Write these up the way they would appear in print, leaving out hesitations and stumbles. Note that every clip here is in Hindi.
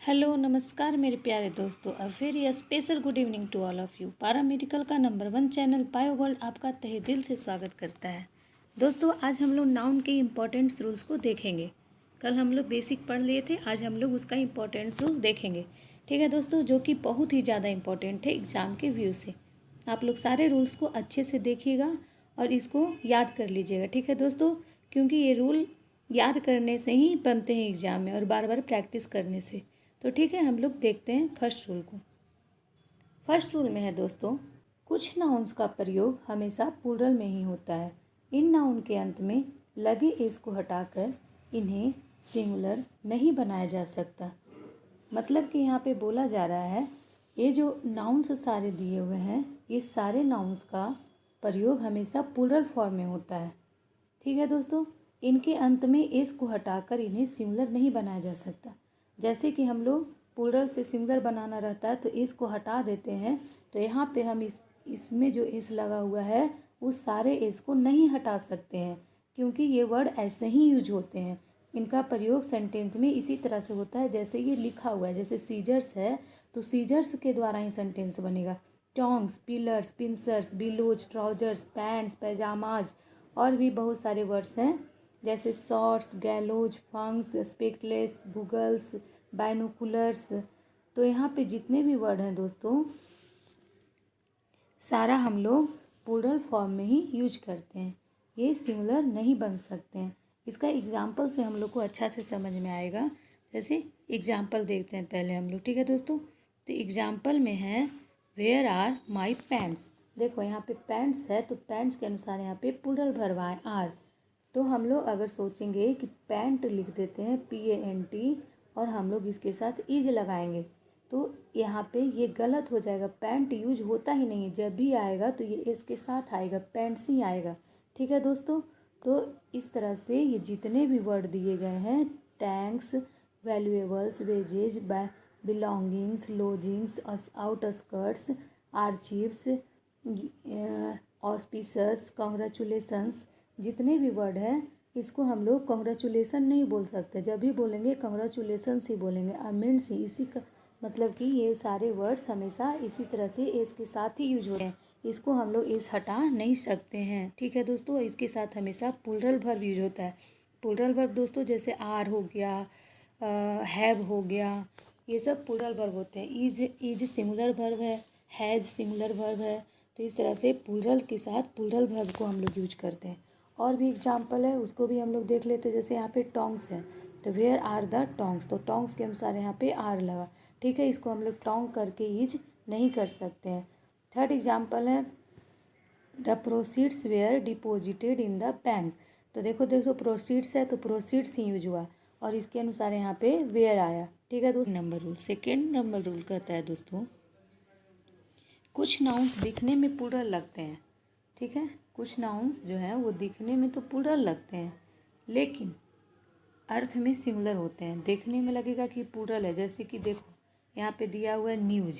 हेलो नमस्कार मेरे प्यारे दोस्तों, a very special good evening to all of you. Paramedical का नंबर 1 चैनल बायो वर्ल्ड आपका तहे दिल से स्वागत करता है। दोस्तों आज हम लोग नाउन के इम्पोर्टेंट्स रूल्स को देखेंगे। कल हम लोग बेसिक पढ़ लिए थे, आज हम लोग उसका इम्पोर्टेंट्स रूल देखेंगे। ठीक है दोस्तों, जो कि बहुत ही ज़्यादा इम्पोर्टेंट है एग्ज़ाम के व्यू से। आप लोग सारे रूल्स को अच्छे से देखिएगा और इसको याद कर लीजिएगा। ठीक है दोस्तों, क्योंकि ये रूल याद करने से ही बनते हैं एग्ज़ाम में और बार बार प्रैक्टिस करने से। तो ठीक है, हम लोग देखते हैं फर्स्ट रूल को। फर्स्ट रूल में है दोस्तों, कुछ नाउन्स का प्रयोग हमेशा प्लूरल में ही होता है। इन नाउन के अंत में लगे एस को हटाकर इन्हें सिंगुलर नहीं बनाया जा सकता। मतलब कि यहाँ पे बोला जा रहा है, ये जो नाउन्स सारे दिए हुए हैं, ये सारे नाउन्स का प्रयोग हमेशा प्लूरल फॉर्म में होता है। ठीक है दोस्तों, इनके अंत में एस को हटाकर इन्हें सिंगुलर नहीं बनाया जा सकता। जैसे कि हम लोग प्लूरल से सिंगुलर बनाना रहता है तो इस को हटा देते हैं, तो यहाँ पे हम इसमें जो एस लगा हुआ है उस सारे एस को नहीं हटा सकते हैं, क्योंकि ये वर्ड ऐसे ही यूज होते हैं। इनका प्रयोग सेंटेंस में इसी तरह से होता है जैसे ये लिखा हुआ है। जैसे सीजर्स है तो सीजर्स के द्वारा ही सेंटेंस बनेगा। Tongs, pliers, pincers, bellows, trousers, pants, pyjamas और भी बहुत सारे वर्ड्स हैं जैसे shorts, gallows, funks, spectacles, goggles, binoculars. तो यहाँ पे जितने भी वर्ड हैं दोस्तों, सारा हम लोग प्लूरल फॉर्म में ही यूज करते हैं। ये सिंगुलर नहीं बन सकते हैं। इसका एग्जाम्पल से हम लोग को अच्छा से समझ में आएगा। जैसे एग्जाम्पल देखते हैं पहले हम लोग। ठीक है दोस्तों, तो एग्जाम्पल में है वेयर आर माई पैंट्स। देखो यहाँ पे पैंट्स है तो पैंट्स के अनुसार यहाँ पे प्लूरल वर्ब आर। तो हम लोग अगर सोचेंगे कि पैंट लिख देते हैं PANT और हम लोग इसके साथ इज लगाएंगे तो यहाँ पे ये गलत हो जाएगा। पैंट यूज होता ही नहीं, जब भी आएगा तो ये इसके साथ आएगा, पैंट्स ही आएगा। ठीक है दोस्तों, तो इस तरह से ये जितने भी वर्ड दिए गए हैं, thanks, valuables, wages, belongings, lodgings, outskirts, archives, auspices, congratulations, जितने भी वर्ड हैं इसको हम लोग कॉन्ग्रेचुलेसन नहीं बोल सकते। जब भी बोलेंगे कॉन्ग्रेचुलेसन्स ही बोलेंगे, अमेंड्स ही। इसी का मतलब कि ये सारे वर्ड्स हमेशा इसी तरह से एस के साथ ही यूज होते हैं। इसको हम लोग एस हटा नहीं सकते हैं। ठीक है दोस्तों, इसके साथ हमेशा प्लूरल वर्ब यूज होता है। प्लूरल वर्ब दोस्तों जैसे आर हो गया, हैव हो गया, ये सब प्लूरल वर्ब होते हैं। इज सिंगुलर वर्ब है, हैज़ सिंगुलर वर्ब है। तो इस तरह से प्लूरल के साथ प्लूरल वर्ब को हम लोग यूज करते हैं। और भी एग्जाम्पल है, उसको भी हम लोग देख लेते हैं। जैसे यहाँ पे टोंग्स है तो वेयर आर द टोंग्स, तो टोंग्स के अनुसार यहाँ पे आर लगा। ठीक है, इसको हम लोग टोंग करके यूज नहीं कर सकते हैं। थर्ड एग्जाम्पल है the proceeds were deposited in the bank. तो देखो प्रोसीड्स है तो प्रोसीड्स ही यूज हुआ और इसके अनुसार यहाँ पे वेयर आया। ठीक है दोस्तों, number rule. Second number rule कहता है दोस्तों, कुछ नाउन्स दिखने में प्लूरल लगते हैं। ठीक है, कुछ नाउन्स जो हैं वो दिखने में तो प्लूरल लगते हैं लेकिन अर्थ में सिंगुलर होते हैं। देखने में लगेगा कि प्लूरल है, जैसे कि देखो यहाँ पे दिया हुआ है न्यूज,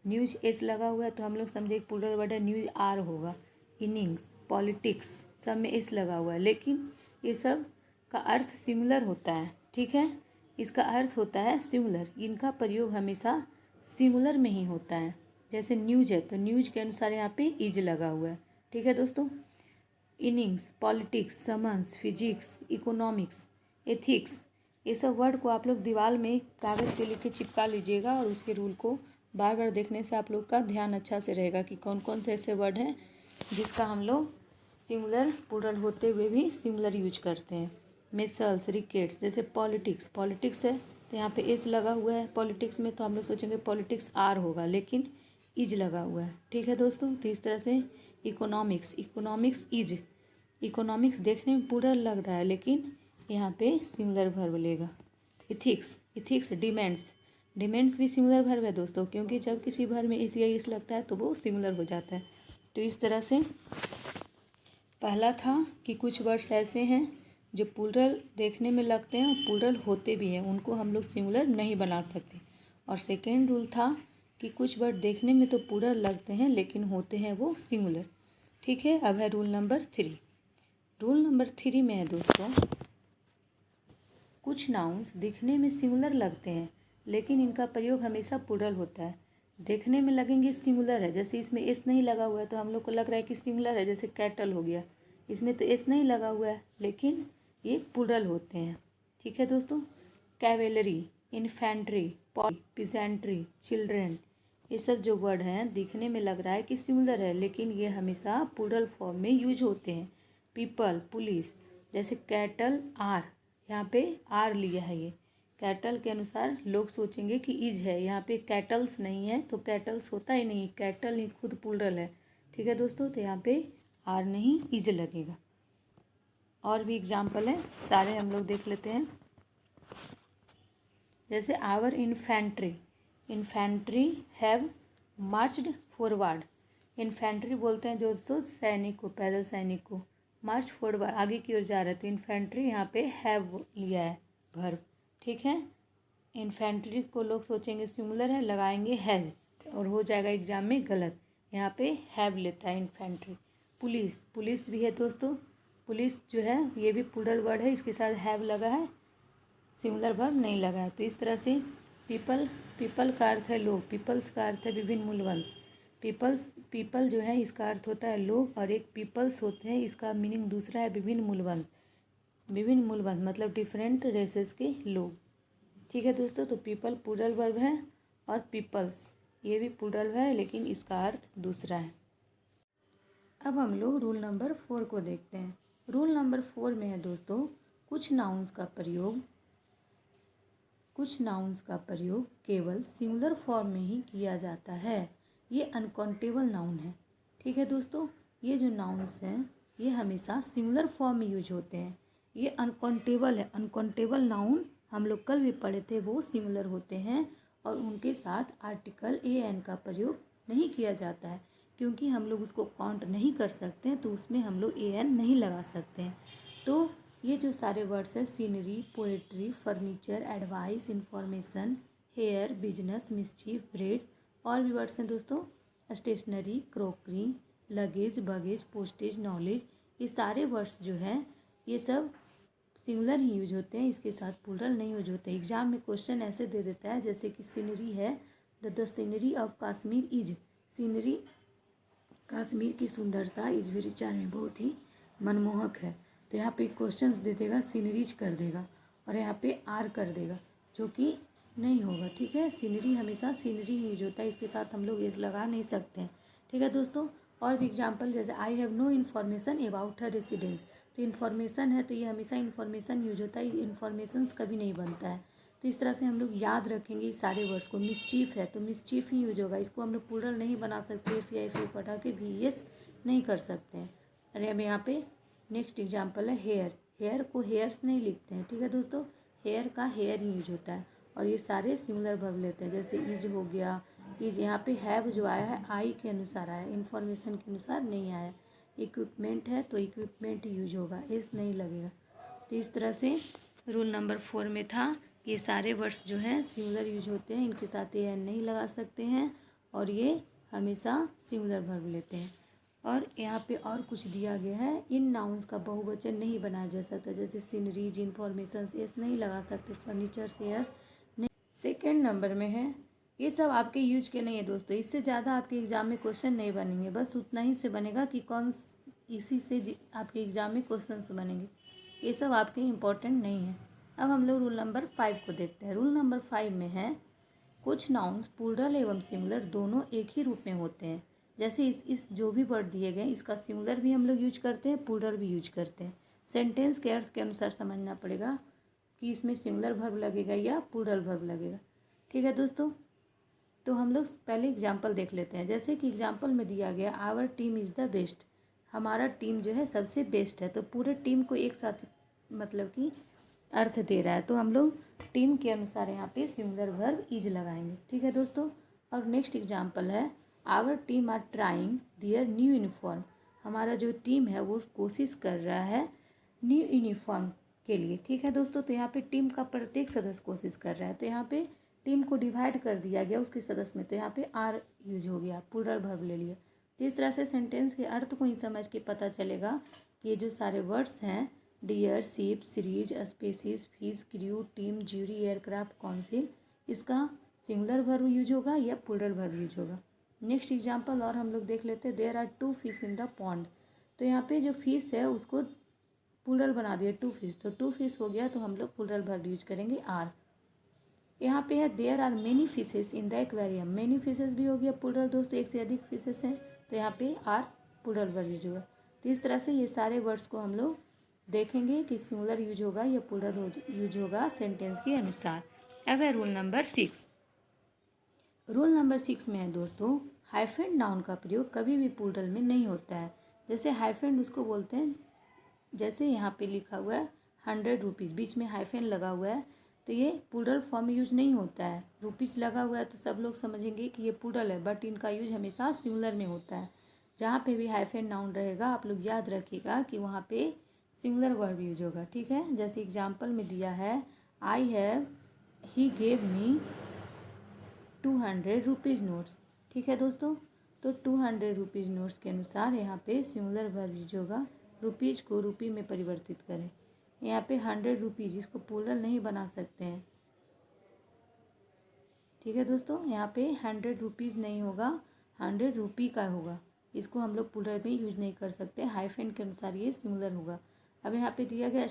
न्यूज एस लगा हुआ है तो हम लोग समझे प्लूरल वर्ड है, न्यूज आर होगा। इनिंग्स, पॉलिटिक्स, सब में एस लगा हुआ है, लेकिन ये सब का अर्थ सिंगुलर होता है। ठीक है, इसका अर्थ होता है सिंगुलर। इनका प्रयोग हमेशा सिंगुलर में ही होता है। जैसे न्यूज है तो न्यूज के अनुसार यहाँ पे इज लगा हुआ है। ठीक है दोस्तों, innings, politics, summons, physics, economics, ethics, ये सब वर्ड को आप लोग दीवार में कागज़ पे लिख के चिपका लीजिएगा और उसके रूल को बार बार देखने से आप लोग का ध्यान अच्छा से रहेगा कि कौन कौन से ऐसे वर्ड हैं जिसका हम लोग सिंगुलर प्लूरल होते हुए भी सिंगुलर यूज करते हैं। मिसल्स, रिकेट्स, जैसे पॉलिटिक्स, पॉलिटिक्स है तो यहाँ पे एस लगा हुआ है पॉलिटिक्स में, तो हम लोग सोचेंगे पॉलिटिक्स आर होगा, लेकिन इज लगा हुआ है। ठीक है दोस्तों, तो इस तरह से इकोनॉमिक्स, इकोनॉमिक्स इज, इकोनॉमिक्स देखने में प्लूरल लग रहा है लेकिन यहाँ पे सिंगुलर वर्ब लेगा। इथिक्स, इथिक्स डिमेंड्स, डिमेंड्स भी सिंगुलर वर्ब है दोस्तों, क्योंकि जब किसी वर्ब में इस या इस लगता है तो वो सिंगुलर हो जाता है। तो इस तरह से पहला था कि कुछ वर्ड्स ऐसे हैं जो प्लूरल देखने में लगते हैं और प्लूरल होते भी हैं, उनको हम लोग सिंगुलर नहीं बना सकते। और सेकेंड रूल था कि कुछ वर्ड देखने में तो प्लूरल लगते हैं लेकिन होते हैं वो सिंगुलर। ठीक है, अब है रूल नंबर 3। रूल नंबर 3 में है दोस्तों, कुछ नाउन्स दिखने में सिमिलर लगते हैं लेकिन इनका प्रयोग हमेशा प्लूरल होता है। देखने में लगेंगे सिंगुलर है, जैसे इसमें एस नहीं लगा हुआ है तो हम लोग को लग रहा है कि सिंगुलर है, जैसे कैटल हो गया, इसमें तो एस नहीं लगा हुआ है लेकिन ये प्लूरल होते हैं। ठीक है दोस्तों। कैवेलरी, इन्फेंट्री, पिजेंट्री, चिल्ड्रेन, ये सब जो वर्ड हैं दिखने में लग रहा है कि सिंगुलर है लेकिन ये हमेशा प्लूरल फॉर्म में यूज होते हैं। पीपल, पुलिस, जैसे कैटल आर, यहाँ पे आर लिया है ये। कैटल के अनुसार लोग सोचेंगे कि इज है, यहाँ पे कैटल्स नहीं है तो कैटल्स होता ही नहीं, कैटल ही खुद प्लूरल है। ठीक है दोस्तों, तो यहाँ पे आर नहीं इज लगेगा। और भी एग्जाम्पल है, सारे हम लोग देख लेते हैं। जैसे our infantry, infantry have marched forward. Infantry बोलते हैं दोस्तों सैनिक को, पैदल सैनिक को। मार्च फॉरवर्ड, आगे की ओर जा रहा है, तो इन्फेंट्री यहाँ पे हैव लिया है वर्ब। ठीक है। इन्फेंट्री को लोग सोचेंगे सिंगुलर है, लगाएंगे हैज़ और हो जाएगा एग्जाम में गलत। यहाँ पे हैव लेता है इन्फेंट्री। पुलिस, पुलिस भी है दोस्तों, पुलिस जो है ये भी प्लूरल वर्ड है, इसके साथ हैव लगा है, सिंगुलर वर्ब नहीं लगा है। तो इस तरह से पीपल, पीपल का अर्थ है लोग, पीपल्स का अर्थ है विभिन्न मूलवंश। पीपल जो है इसका अर्थ होता है लोग, और एक पीपल्स होते हैं इसका मीनिंग दूसरा है विभिन्न मूलवंश। विभिन्न मूलवंश मतलब डिफरेंट रेसेस के लोग। ठीक है दोस्तों, तो पीपल प्लूरल वर्ब है और पीपल्स ये भी प्लूरल है लेकिन इसका अर्थ दूसरा है। अब हम लोग रूल नंबर 4 को देखते हैं। रूल नंबर 4 में है दोस्तों कुछ नाउन्स का प्रयोग केवल सिंगुलर फॉर्म में ही किया जाता है। ये अनकाउंटेबल नाउन है। ठीक है दोस्तों, ये जो नाउन्स हैं ये हमेशा सिंगुलर फॉर्म में यूज होते हैं। ये अनकाउंटेबल है। अनकाउंटेबल नाउन हम लोग कल भी पढ़े थे, वो सिंगुलर होते हैं और उनके साथ आर्टिकल ए एन का प्रयोग नहीं किया जाता है, क्योंकि हम लोग उसको काउंट नहीं कर सकते हैं तो उसमें हम लोग ए एन नहीं लगा सकते हैं। तो ये जो सारे वर्ड्स हैं scenery, poetry, furniture, advice, information, hair, business, mischief, bread, और भी वर्ड्स हैं दोस्तों stationery, crockery, luggage, baggage, postage, knowledge, ये सारे वर्ड्स जो हैं ये सब सिंगुलर ही यूज होते हैं, इसके साथ प्लूरल नहीं यूज होते। एग्जाम में क्वेश्चन ऐसे दे देता है जैसे कि सीनरी है, the scenery of Kashmir is, scenery Kashmir की सुंदरता इज वेरी चार्मिंग, बहुत ही मनमोहक है। तो यहाँ पे क्वेश्चंस दे देगा, सीनरीज कर देगा और यहाँ पे आर कर देगा, जो कि नहीं होगा। ठीक है, सीनरी हमेशा सीनरी ही यूज होता है, इसके साथ हम लोग इस लगा नहीं सकते हैं। ठीक है दोस्तों, और भी एग्जाम्पल जैसे I have no information about her residence, तो इन्फॉर्मेशन है तो ये हमेशा इन्फॉर्मेशन यूज होता है, इन्फॉर्मेशंस कभी नहीं बनता है। तो इस तरह से हम लोग याद रखेंगे इस सारे वर्ड्स को। मिसचीफ है तो मिसचीफ ही यूज होगा, इसको हम लोग प्लूरल नहीं बना सकते, एफ या एफ पढ़ा के भी यस नहीं कर सकते हैं। अरे अब यहाँ पे नेक्स्ट एग्जाम्पल है हेयर, हेयर को हेयर्स नहीं लिखते हैं। ठीक है दोस्तों, हेयर का हेयर ही यूज होता है और ये सारे सिंगुलर वर्ब लेते हैं, जैसे इज हो गया, इज यहाँ पे हैव जो आया है आई के अनुसार आया, इन्फॉर्मेशन के अनुसार नहीं आया। इक्विपमेंट है तो इक्विपमेंट यूज होगा, एस नहीं लगेगा। तो इस तरह से रूल नंबर 4 में था कि ये सारे वर्ड्स जो हैं सिंगुलर यूज होते हैं, इनके साथ ए एन नहीं लगा सकते हैं और ये हमेशा सिंगुलर वर्ब लेते हैं। और यहाँ पे और कुछ दिया गया है, इन नाउन्स का बहुवचन नहीं बनाया जा सकता, जैसे सीनरीज, इन्फॉर्मेशन, एस नहीं लगा सकते, फर्नीचर, शेयर्स नहीं। सेकेंड नंबर में है, ये सब आपके यूज के नहीं है दोस्तों, इससे ज़्यादा आपके एग्ज़ाम में क्वेश्चन नहीं बनेंगे, बस उतना ही से बनेगा कि कौन, इसी से आपके एग्ज़ाम में क्वेश्चन बनेंगे, ये सब आपके इम्पोर्टेंट नहीं है। अब हम लोग रूल नंबर 5 को देखते हैं। रूल नंबर 5 में है कुछ नाउन्स प्लूरल एवं सिंगुलर दोनों एक ही रूप में होते हैं। जैसे इस जो भी वर्ड दिए गए इसका सिंगुलर भी हम लोग यूज करते हैं, प्लूरल भी यूज करते हैं। सेंटेंस के अर्थ के अनुसार समझना पड़ेगा कि इसमें सिंगुलर वर्ब लगेगा या प्लूरल वर्ब लगेगा। ठीक है दोस्तों, तो हम लोग पहले एग्जाम्पल देख लेते हैं। जैसे कि एग्जाम्पल में दिया गया our team is the best, हमारा टीम जो है सबसे बेस्ट है, तो पूरे टीम को एक साथ मतलब कि अर्थ दे रहा है, तो हम लोग टीम के अनुसार यहाँ पे सिंगुलर वर्ब इज लगाएंगे। ठीक है दोस्तों, और नेक्स्ट एग्जाम्पल है our team are trying their new uniform, हमारा जो टीम है वो कोशिश कर रहा है न्यू यूनिफॉर्म के लिए। ठीक है दोस्तों, तो यहाँ पे टीम का प्रत्येक सदस्य कोशिश कर रहा है, तो यहाँ पे टीम को डिवाइड कर दिया गया उसके सदस्य में, तो यहाँ पे आर यूज हो गया, प्लूरल वर्ब ले लिया। तो इस तरह से सेंटेंस के अर्थ को ही समझ के पता चलेगा कि ये जो सारे वर्ड्स हैं deer, ship, series, species, fish, crew, team, jury, aircraft, council, इसका सिंगुलर वर्ब यूज होगा या प्लूरल वर्ब यूज होगा। नेक्स्ट एग्जांपल और हम लोग देख लेते हैं। There are 2 fish in the pond. तो यहाँ पे जो फिश है उसको प्लूरल बना दिया 2 फिश, तो 2 फिश हो गया, तो हम लोग प्लूरल वर्ब यूज करेंगे आर। यहाँ पे है there are many fishes in the aquarium. Many fishes भी हो गया प्लूरल दोस्तों, एक से अधिक फिशेस हैं, तो यहाँ पे आर प्लूरल वर्ब यूज होगा। तो इस तरह से ये सारे वर्ड्स को हम लोग देखेंगे कि सिंगुलर यूज होगा या प्लूरल यूज होगा सेंटेंस के अनुसार। अब है रूल नंबर 6। रूल नंबर 6 में है दोस्तों, हाइफेंड नाउन का प्रयोग कभी भी प्लूरल में नहीं होता है। जैसे हाइफेंड उसको बोलते हैं, जैसे यहाँ पे लिखा हुआ है 100 रुपीज़, बीच में हाइफेन लगा हुआ है, तो ये प्लूरल फॉर्म में यूज नहीं होता है। रुपीज़ लगा हुआ है तो सब लोग समझेंगे कि ये प्लूरल है, बट इनका यूज हमेशा सिंगुलर में होता है। जहाँ पे भी हाइफेन नाउन रहेगा आप लोग याद रखिएगा कि वहाँ पे सिंगुलर वर्ब यूज होगा, ठीक है। जैसे एग्जाम्पल में दिया है I have, he gave me 200 rupees notes, ठीक है दोस्तों। तो 200 रुपीज़ नोट्स के अनुसार यहाँ पे सिंगुलर वर्ब यूज होगा। रुपीज़ को रुपये में परिवर्तित करें। यहाँ पे 100 रुपीज़, इसको प्लूरल नहीं बना सकते हैं, ठीक है दोस्तों। यहाँ पे 100 रुपीज़ नहीं होगा, 100 रुपी का होगा, इसको हम लोग प्लूरल में यूज नहीं कर सकते। हाइफेन के अनुसार ये सिंगुलर होगा। अब यहाँ पे दिया गया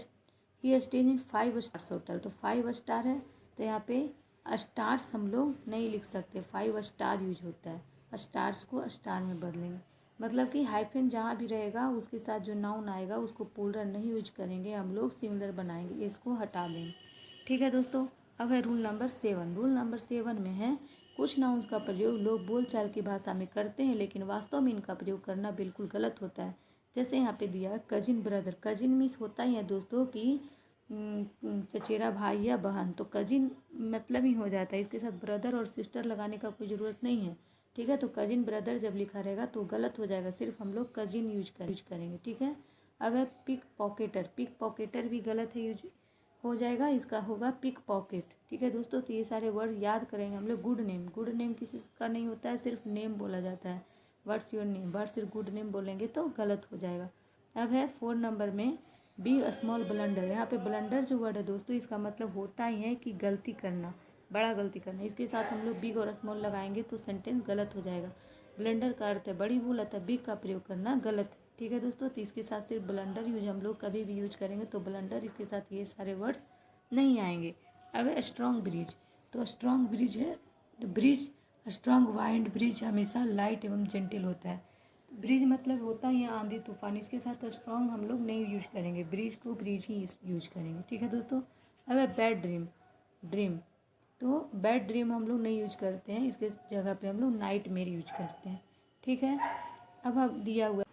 ही स्टेज इन 5 स्टार्स होटल, तो 5 स्टार है, तो यहाँ पे स्टार्स हम लोग नहीं लिख सकते, 5 स्टार यूज होता है। स्टार्स को स्टार में बदलेंगे, मतलब कि हाइफेन जहाँ भी रहेगा उसके साथ जो नाउन आएगा उसको प्लूरल नहीं यूज करेंगे, हम लोग सिंगुलर बनाएंगे, इसको हटा देंगे, ठीक है दोस्तों। अब है रूल नंबर 7। रूल नंबर 7 में है कुछ नाउन्स का प्रयोग लोग बोलचाल की भाषा में करते हैं, लेकिन वास्तव में इनका प्रयोग करना बिल्कुल गलत होता है। जैसे यहाँ पे दिया है कजिन ब्रदर। कजिन मीन्स होता ही है दोस्तों कि चचेरा भाई या बहन, तो कजिन मतलब ही हो जाता है, इसके साथ ब्रदर और सिस्टर लगाने का कोई ज़रूरत नहीं है, ठीक है। तो कजिन ब्रदर जब लिखा रहेगा तो गलत हो जाएगा, सिर्फ हम लोग कजिन यूज करेंगे, ठीक है। अब है पिक पॉकेटर। पिक पॉकेटर भी गलत है, यूज हो जाएगा, इसका होगा पिक पॉकेट, ठीक है दोस्तों। तो ये सारे वर्ड याद करेंगे हम लोग। गुड नेम, गुड नेम किसी का नहीं होता है, सिर्फ नेम बोला जाता है, व्हाट्स योर नेम, वर्ड सिर्फ गुड नेम बोलेंगे तो गलत हो जाएगा। अब है 4 नंबर में बिग स्मॉल ब्लंडर। यहाँ पे ब्लंडर जो वर्ड है दोस्तों, इसका मतलब होता ही है कि गलती करना, बड़ा गलती करना। इसके साथ हम लोग बिग और स्मॉल लगाएंगे तो सेंटेंस गलत हो जाएगा। ब्लंडर का अर्थ है बड़ी भूल, अतः बिग का प्रयोग करना गलत है, ठीक है दोस्तों। तो इसके साथ सिर्फ ब्लंडर यूज हम लोग कभी भी यूज करेंगे तो ब्लंडर, इसके साथ ये सारे वर्ड्स नहीं आएंगे। अब है स्ट्रॉन्ग ब्रिज। तो स्ट्रॉन्ग ब्रिज है ब्रिज, स्ट्रॉन्ग वाइंड ब्रिज हमेशा लाइट एवं जेंटल होता है। ब्रिज मतलब होता है यहाँ आंधी तूफान, इसके साथ स्ट्रॉन्ग हम लोग नहीं यूज करेंगे, ब्रिज को ब्रिज ही यूज करेंगे, ठीक है दोस्तों। अब है बैड ड्रीम। ड्रीम, तो बैड ड्रीम हम लोग नहीं यूज करते हैं, इसके जगह पे हम लोग नाइट मेयर यूज करते हैं, ठीक है। अब दिया हुआ,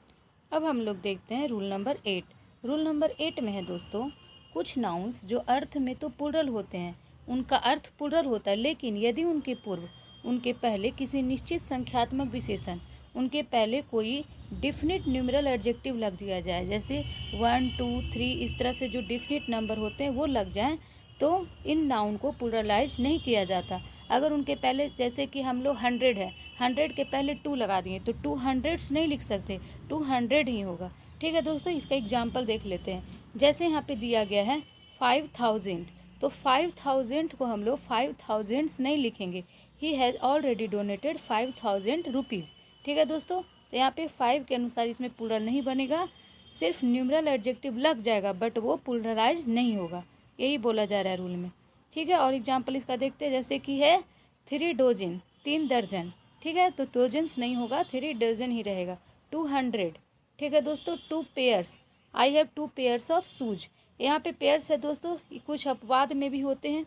अब हम लोग देखते हैं रूल नंबर 8। रूल नंबर 8 में है दोस्तों, कुछ नाउन्स जो अर्थ में तो प्लूरल होते हैं, उनका अर्थ प्लूरल होता है, लेकिन यदि उनके पूर्व, उनके पहले किसी निश्चित संख्यात्मक विशेषण, उनके पहले कोई डिफिनिट न्यूमरल एडजेक्टिव लग दिया जाए, जैसे 1 2 3 इस तरह से जो डिफिनिट नंबर होते हैं वो लग जाएं, तो इन नाउन को प्लूरलाइज नहीं किया जाता। अगर उनके पहले, जैसे कि हम लोग 100 है, 100 के पहले 2 लगा दिए तो 200 नहीं लिख सकते, 200 ही होगा, ठीक है दोस्तों। इसका एग्जाम्पल देख लेते हैं। जैसे यहाँ पे दिया गया है 5000, तो 5000 को हम लोग 5000 नहीं लिखेंगे, he has already donated 5000 rupees, ठीक है दोस्तों। तो यहाँ पे 5 के अनुसार इसमें प्लूरल नहीं बनेगा, सिर्फ न्यूमरल एडजेक्टिव लग जाएगा, बट वो प्लूरलाइज नहीं होगा, यही बोला जा रहा है रूल में, ठीक है। और एग्जाम्पल इसका देखते हैं, जैसे कि है 3 डोजन, 3 दर्जन, ठीक है, तो डोजन्स नहीं होगा, 3 डजन ही रहेगा। 200, ठीक है दोस्तों। 2 pairs, I have 2 pairs of shoes. यहाँ पे पेयर्स है दोस्तों, कुछ अपवाद में भी होते हैं,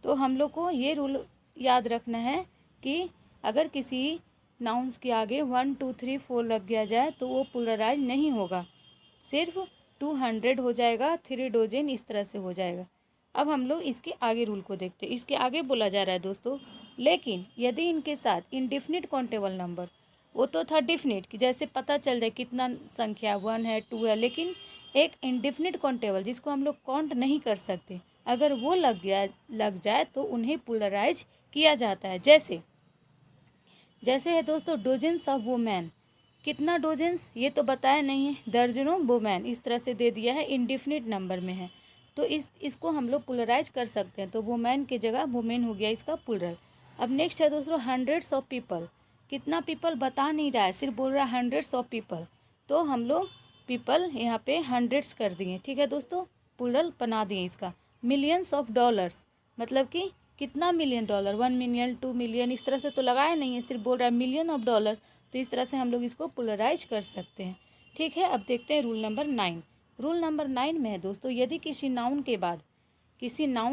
तो हम लोग को ये रूल याद रखना है कि अगर किसी नाउन्स के आगे 1 2 3 4 लग गया जाए तो वो प्लूरलाइज नहीं होगा, सिर्फ 200 हो जाएगा, 3 डोजन इस तरह से हो जाएगा। अब हम लोग इसके आगे रूल को देखते हैं। इसके आगे बोला जा रहा है दोस्तों, लेकिन यदि इनके साथ इनडिफिनिट काउंटेबल नंबर, वो तो था डिफिनिट कि जैसे पता चल जाए कितना संख्या 1 है 2 है, लेकिन एक इनडिफिनिट काउंटेबल जिसको हम लोग काउंट नहीं कर सकते, अगर वो लग जाए तो उन्हें प्लूरलाइज किया जाता है। जैसे है दोस्तों डोजेंस ऑफ वुमेन, कितना डोजेंस ये तो बताया नहीं है, दर्जनों वुमेन इस तरह से दे दिया है, इनडिफिनिट नंबर में है, तो इसको हम लोग प्लुरलाइज कर सकते हैं। तो वुमेन की जगह वुमेन हो गया इसका प्लुरल। अब नेक्स्ट है दोस्तों हंड्रेड्स ऑफ पीपल। कितना पीपल बता नहीं रहा है, सिर्फ बोल रहा है हंड्रेड्स ऑफ पीपल। तो हम लोग पीपल यहाँ पे हंड्रेड्स कर दिए, ठीक है दोस्तों, प्लुरल बना दिए इसका। मिलियंस ऑफ डॉलर्स, मतलब कि कितना मिलियन डॉलर, 1 मिलियन 2 मिलियन, इस तरह से तो लगाया नहीं है, सिर्फ बोल रहा है मिलियन ऑफ डॉलर। तो इस तरह से हम लोग इसको प्लुरलाइज कर सकते हैं, ठीक है। अब देखते हैं रूल नंबर 9। रूल नंबर 9 में है दोस्तों, यदि किसी नाउन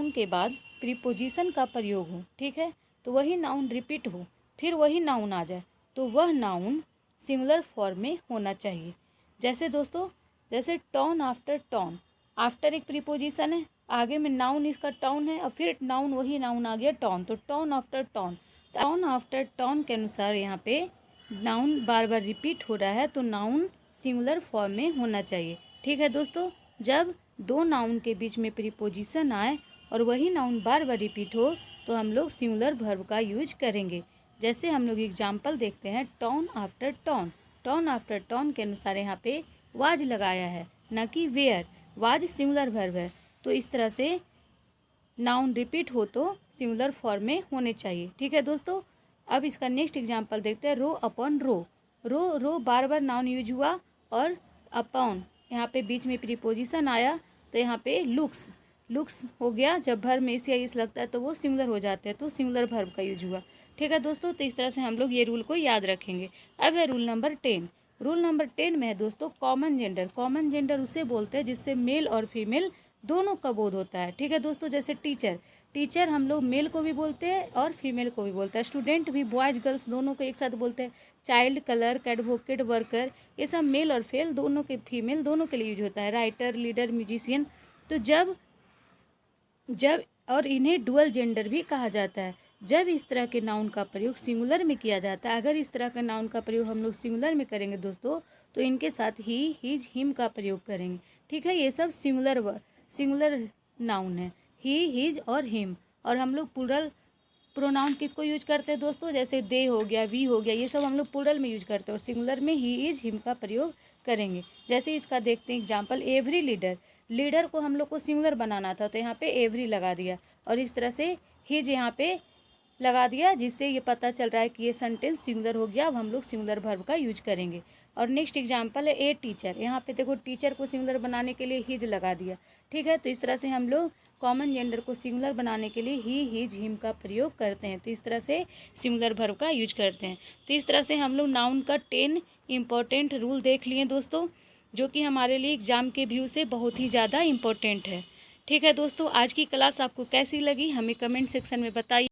के बाद प्रीपोजिशन का प्रयोग हो, ठीक है, तो वही नाउन रिपीट हो, फिर वही नाउन आ जाए, तो वह नाउन सिंगुलर फॉर्म में होना चाहिए। जैसे दोस्तों, जैसे टॉन आफ्टर टॉन, आफ्टर एक प्रीपोजिशन है, आगे में नाउन इसका टॉन है, और फिर नाउन वही नाउन आ गया टॉन, तो ton after ton. Ton after ton के अनुसार यहाँ पे नाउन बार बार रिपीट हो रहा है, तो नाउन सिंगुलर फॉर्म में होना चाहिए, ठीक है दोस्तों। जब दो नाउन के बीच में प्रीपोजिशन आए और वही नाउन बार बार रिपीट हो, तो हम लोग सिंगुलर वर्ब का यूज करेंगे। जैसे हम लोग एग्जाम्पल देखते हैं, ton after ton. Ton after ton के अनुसार यहाँ पे वाज लगाया है, न कि वेयर। वाज सिंगुलर वर्ब है, तो इस तरह से नाउन रिपीट हो तो सिंगुलर फॉर्म में होने चाहिए, ठीक है दोस्तों। अब इसका नेक्स्ट एग्जाम्पल देखते हैं, रो अपॉन रो। रो बार बार नाउन यूज हुआ, और अपॉन यहाँ पे बीच में प्रीपोजिशन आया, तो यहाँ पे लुक्स हो गया। जब वर्ब में इस या इस लगता है तो वो सिंगुलर हो जाते हैं, तो सिंगुलर वर्ब का यूज हुआ, ठीक है दोस्तों। तो इस तरह से हम लोग ये रूल को याद रखेंगे। अब है रूल नंबर 10। रूल नंबर 10 में है दोस्तों कॉमन जेंडर। कॉमन जेंडर उसे बोलते हैं जिससे मेल और फीमेल दोनों का बोध होता है, ठीक है दोस्तों। जैसे टीचर हम लोग मेल को भी बोलते हैं और फीमेल को भी बोलते हैं। स्टूडेंट भी बॉयज गर्ल्स दोनों को एक साथ बोलते हैं। चाइल्ड, क्लर्क, एडवोकेट, वर्कर, ये सब मेल और फीमेल दोनों के लिए यूज होता है। Writer, leader, musician. तो जब और इन्हें डुअल जेंडर भी कहा जाता है। जब इस तरह के नाउन का प्रयोग सिंगुलर में किया जाता है, अगर इस तरह का नाउन का प्रयोग हम लोग सिंगुलर में करेंगे दोस्तों, तो इनके साथ ही हिज, हिम का प्रयोग करेंगे, ठीक है। ये सब सिंगुलर नाउन है, ही, हिज और हिम। और हम लोग प्लुरल प्रोनाउन किसको यूज करते हैं दोस्तों, जैसे दे हो गया, वी हो गया, ये सब हम लोग प्लुरल में यूज करते हैं, और सिंगुलर में ही, इज, हिम का प्रयोग करेंगे। जैसे इसका देखते हैं एग्जाम्पल, एवरी लीडर को हम लोग को सिंगुलर बनाना था, तो यहाँ पे एवरी लगा दिया, और इस तरह से हिज यहाँ पे लगा दिया, जिससे ये पता चल रहा है कि ये सेंटेंस सिंगुलर हो गया। अब हम लोग सिंगुलर वर्ब का यूज करेंगे। और नेक्स्ट एग्जाम्पल है ए टीचर। यहाँ पे देखो टीचर को सिंगुलर बनाने के लिए हिज लगा दिया, ठीक है। तो इस तरह से हम लोग कॉमन जेंडर को सिंगुलर बनाने के लिए ही, हिज, हिम का प्रयोग करते हैं। तो इस तरह से सिंगुलर वर्ब का यूज करते हैं। तो इस तरह से हम लोग नाउन का 10 इम्पॉर्टेंट रूल देख लिए दोस्तों, जो कि हमारे लिए एग्जाम के व्यू से बहुत ही ज़्यादा इम्पोर्टेंट है, ठीक है दोस्तों। आज की क्लास आपको कैसी लगी हमें कमेंट सेक्शन में बताइए।